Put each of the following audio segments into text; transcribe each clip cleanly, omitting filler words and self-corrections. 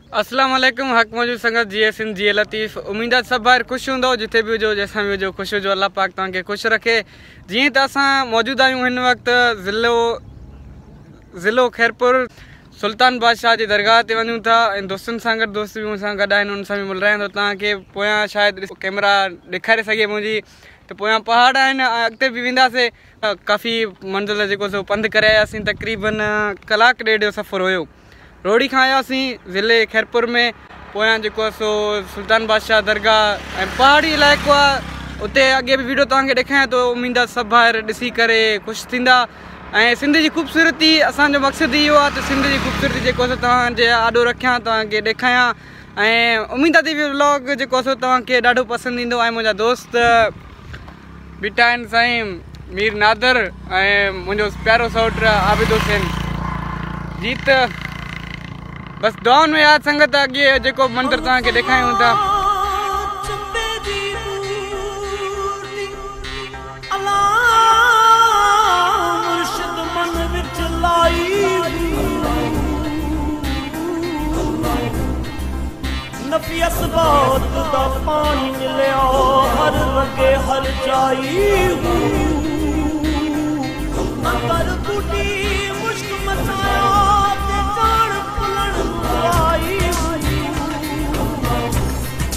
अस्सलाम वालेकुम हक मौजूद संगत जी सिंध जी लतीफ़। उम्मीद है सब बाहर खुश होंदो, जिथे भी हुजो जैसा भी हुजो खुश हुजो। अल्लाह पाक तव्हांखे खुश रखे। जी तो असां मौजूद आहियूं हिन वक्त ज़िलो खैरपुर सुल्तान बादशाह की दरगाह ते वञूं था। दोस्तन सां गॾु दोस्त भी मूंसां गॾु आहिनि, उन सां भी मिलरायां थो तव्हांखे। पोयां शायद कैमरा ॾेखारे सघे मुंहिंजी, तो पोयां पहाड़ आहिनि, अॻिते भी वेंदासीं। काफ़ी मंज़िल जेको सो पंधु करे आयासीं, तक़रीबन कलाक ॾेढ जो सफ़र हुयो। रोड़ी खां आयासीं ज़िले खैरपुर में। पोयां जेको सो सुल्तान बादशाह दरगाह ऐं पहाड़ी इलाइक़ो आहे, उते अॻे भी वीडियो तव्हांखे ॾेखारियां थो। उम्मीद आहे सभु ॿाहिरि ॾिसी करे ख़ुशि थींदा। ऐं सिंध जी ख़ूबसूरती असांजो मक़सदु इहो आहे त सिंध जी ख़ूबसूरती जेको सो तव्हांजे आॾो रखियां, तव्हांखे ॾेखारियां। ऐं उम्मीद आहे त व्लॉग जेको सो तव्हांखे ॾाढो पसंदि ईंदो। ऐं मुंहिंजा दोस्त बीठा आहिनि साईं मीर नादर ऐं मुंहिंजो प्यारो सौट आबिद हुसैन जी। त बस दुआउनि में यादि संगत अॻे जेको मंदरु तव्हांखे ॾेखारियूं था। नफियस बात दा पानी मिलिया हर रंगे हर जाई। अंदर बूटी मुश्क मचाया ते जान पुलण आई।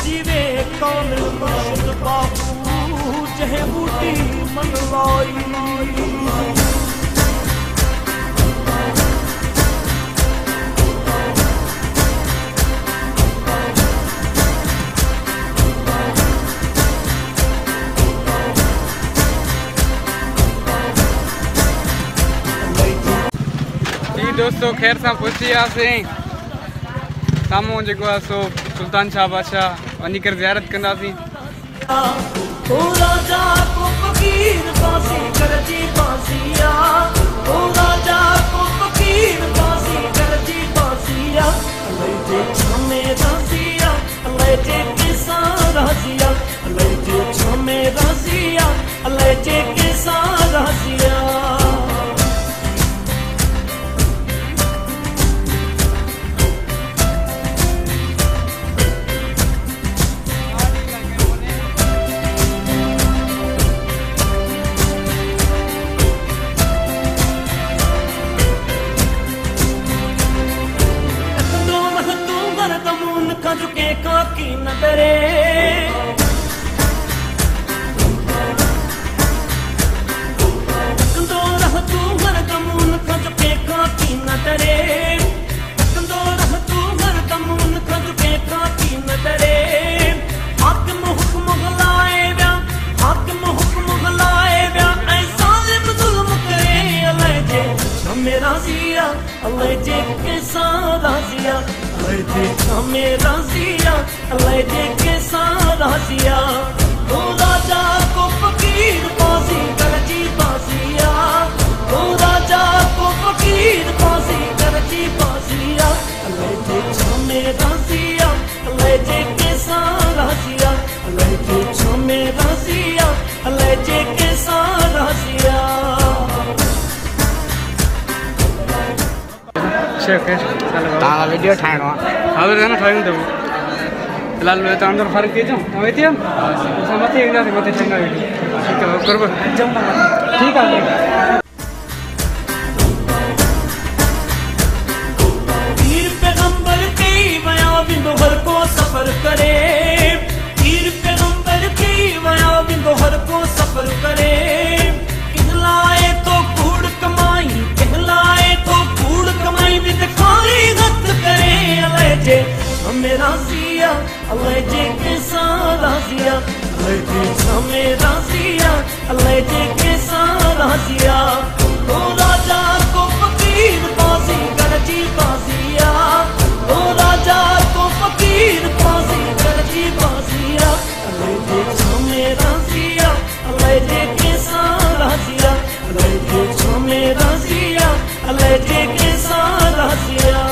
जीवे कामिल मुर्शिद बापू जहे बूटी मन लाई। दोस्तों खैर सां पहुची वियासीं। साम्हूं जेको आहे सो सुल्तान शाह बादशाह वञी करे ज़ियारत कंदासीं। वीडियो ठाइणो आहे न ठाहियूं त फिलहाल त अंदर फ़र्क़ु थी अचूं ऐं हिते असां मथे ईंदासीं, मथे ठाहींदा वीडियो। ठीकु आहे। पीर पैगंबर के वया बिंदो हर को सफर करे। पीर पैगंबर के वया बिंदो हर को सफर करे। कहलाए तो कूड़ कमाई, कहलाए तो कूड़ कमाई भी दिखाई गत करे। अल्लाह जे हमें राजिया, अल्लाह जे के साथ राजिया, अल्लाह जे हमें राजिया, अल्लाह जे के साथ राजिया। ओ राजा को फकीर बाजी करजी बाजिया, ओ राजा को फकीर बाजी करजी बाजिया। अल्लाह जे हमें राजिया, अल्लाह जे के साथ राजिया, अल्लाह जे हमें राजिया, अल्लाह जे के साथ राजिया।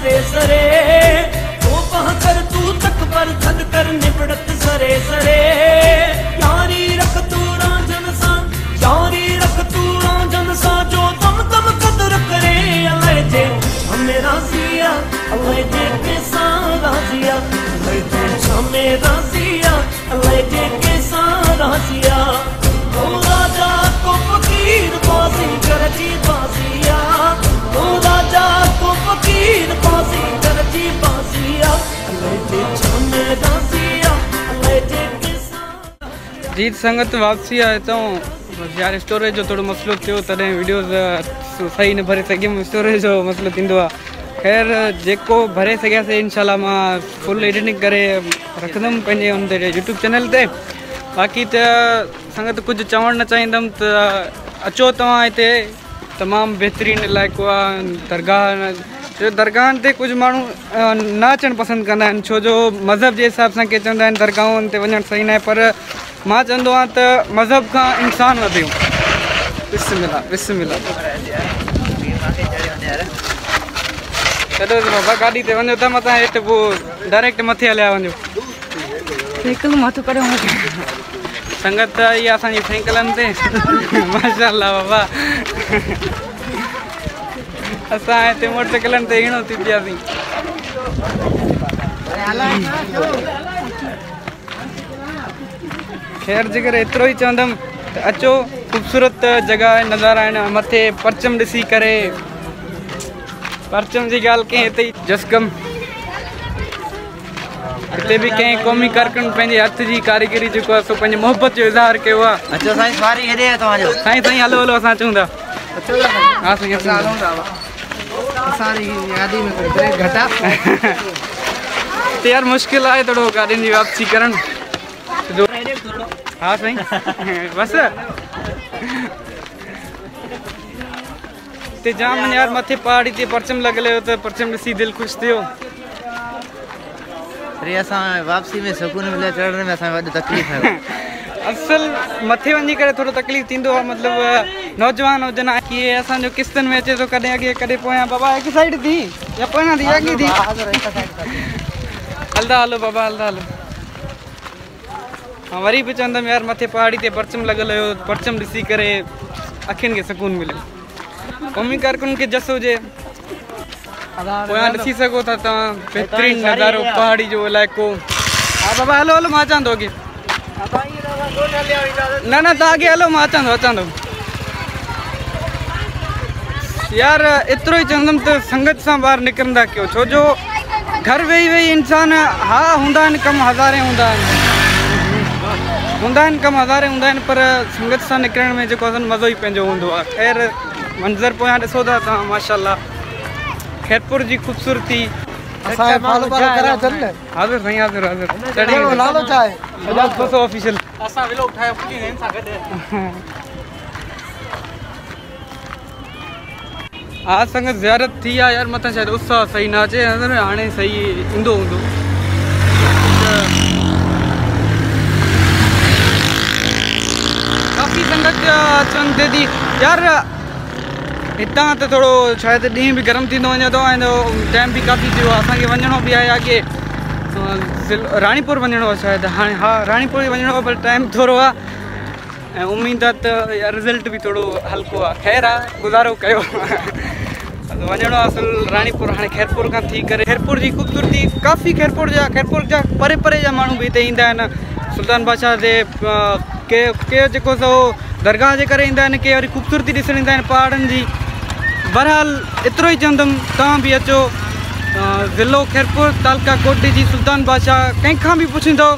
सरे सरे तो पह कर तू तक पर थद कर निबड़त सरे सरे यारी रख तू रांझन सा यारी रख तू रांझन सा जो दम दम कदर करे अल्लाह जे हमें राजिया अल्लाह जे के सा राजिया अल्लाह जे हमें राजिया अल्लाह जे के सा राजिया ओ राजा को फकीर बाजी करजी बाजिया ओ राजा को फकीर बाजी करजी बाजिया अल्लाह जे हमें राजिया अल्लाह जे के सा। जीत संगत वापसी आए तो यार स्टोरेज जो थोड़ो मसलो थियो तॾहिं वीडियोज़ सही न भरे सघियमि स्टोरेज जो मसलो थींदो आहे। ख़ैर जेको भरे सघियासीं इंशाल्लाह मां फुल एडिटिंग करे रखंदुमि पंहिंजे हुन ते यूट्यूब चैनल ते। बाक़ी त संगत कुझु चवणु न चाहींदुमि त अचो तव्हां हिते तमामु बहितरीनु इलाइक़ो आहे। दरगाहनि ते कुझु माण्हू न अचणु पसंदि कंदा आहिनि छो जो मज़हब जे हिसाब सां के चवंदा आहिनि दरगाहुनि ते वञणु सही न आहे, पर मां चवंदो आहियां त मज़हब खां इंसान वधियो। बिस्मिल्लाह बिस्मिल्लाह छॾो बाबा गाॾी ते वञो त मथां हेठि पोइ डायरेक्ट मथे हलिया वञो। साइकिल मथो करे संगत इहा असांजी साइकिलनि ते माशाअल्लाह बाबा असां हिते मोटरसाइकिलनि ते हीणो थी पियासीं। ख़ैर जेकर एतिरो ई चवंदुमि त अचो ख़ूबसूरत जॻह नज़ारा आहिनि मथे परचम ॾिसी करे। परचम जी ॻाल्हि कई हिते ई जसकम हिते बि कंहिं क़ौमी कारकुन पंहिंजे हथ जी कारीगरी जेको आहे सो पंहिंजे मोहबत जो इज़हार कयो आहे। अचो साईं सवारी हेॾे आहे तव्हांजो। साईं साईं हलो हलो असां अचूं था। हा साईं असांजी गाॾी में ब्रेक घटा त यार मुश्किल आहे थोरो गाॾियुनि जी वापसी करणु। हाँ साईं बस ते जाम यार मथे पहाड़ी ते परचम लॻल हुयो त परचम ॾिसी दिलि ख़ुशि थियो। वरी असां वापसी में सुकून मिलियो, चढ़ण में असांखे वॾी तकलीफ़ आहे। असल मथे वञी करे थोरो तकलीफ़ थींदो आहे, मतिलबु नौजवान हुजनि की असांजो किस्तनि में अचे थो कॾहिं अॻे कॾहिं पोयां। बाबा हिकु साइड थी या पोयां थी अॻे थी हलंदा हलो बाबा हलंदा हलो। हाँ वरी बि चवंदुमि यार मथे पहाड़ी ते परचम लॻल हुयो, परचम ॾिसी करे अखियुनि खे सुकून मिलियो। क़ौमी कारकुन खे जस हुजे पोयां ॾिसी सघो था तव्हां बहितरीनु नज़ारो पहाड़ी जो इलाइक़ो। हा बाबा हलो हलो मां अचां थो अॻे। न न तव्हां अॻे हलो मां अचां थो। यार एतिरो ई चवंदुमि त संगत सां ॿाहिरि निकिरंदा कयो छो जो घर वेही वेही इंसान हा हूंदा आहिनि कम हज़ारे हूंदा आहिनि कम हज़ारे हूंदा आहिनि पर संगत सां निकिरण में जेको असां मज़ो ई पंहिंजो हूंदो आहे। ख़ैर मंज़र पोयां ॾिसो था तव्हां माशाअल्लाह खैरपुर जी ख़ूबसूरती। हाज़िर साईं हाज़िर ऑफिशियल हा संगत ज़ियारत थी आहे यार मथां शायदि उस सही न अचे हाणे सही ईंदो हूंदो। काफ़ी संगत अचनि थिए थी यार हितां त थोरो शायदि ॾींहुं बि गरम थींदो वञे थो ऐं टाइम बि काफ़ी थियो आहे। असांखे वञिणो बि आहे अॻे राणीपुर वञिणो आहे शायदि हाणे। हा राणीपुर वञिणो आहे पर टाइम थोरो आहे ऐं उमेद आहे त यार रिज़ल्ट बि थोरो हल्को आहे। ख़ैर आहे गुज़ारो कयो वञिणो आहे असल राणीपुर। हाणे खैरपुर खां थी करे खैरपुर जी ख़ूबसूरती काफ़ी खैरपुर जा परे परे जा माण्हू बि हिते ईंदा आहिनि सुल्तान बादशाह ते के जेको सो दरगाह जे करे ईंदा आहिनि, के वरी ख़ूबसूरती ॾिसणु ईंदा आहिनि पहाड़नि जी। बहरहाल एतिरो ई चवंदुमि तव्हां बि अचो ज़िलो खैरपुर तालका कोटी जी सुल्तान बादशाह कंहिंखां बि पुछंदो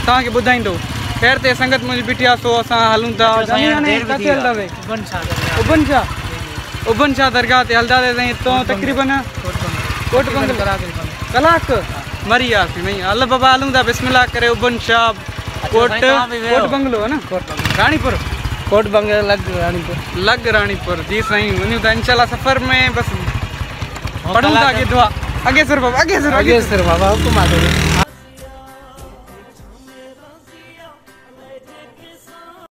तव्हांखे ॿुधाईंदो। ख़ैर ते संगत मुंहिंजी बीठी आहे सो असां हलूं था उबन शाह दरगाह ते हलंदासीं साईं। हितां तक़रीबन कोट बंगलो कलाक मरी वियासीं भई। हल बाबा हलूं था बिस्मिल्लाह करे उबन शाह कोट बंगलो है न राणीपुर कोट बंगलो लग राणीपुर जी साईं। वञूं था इंशाल्लाह सफ़र में बस पढ़ूं था अॻे दुआ अॻे सर बाबा हुकुम आहे।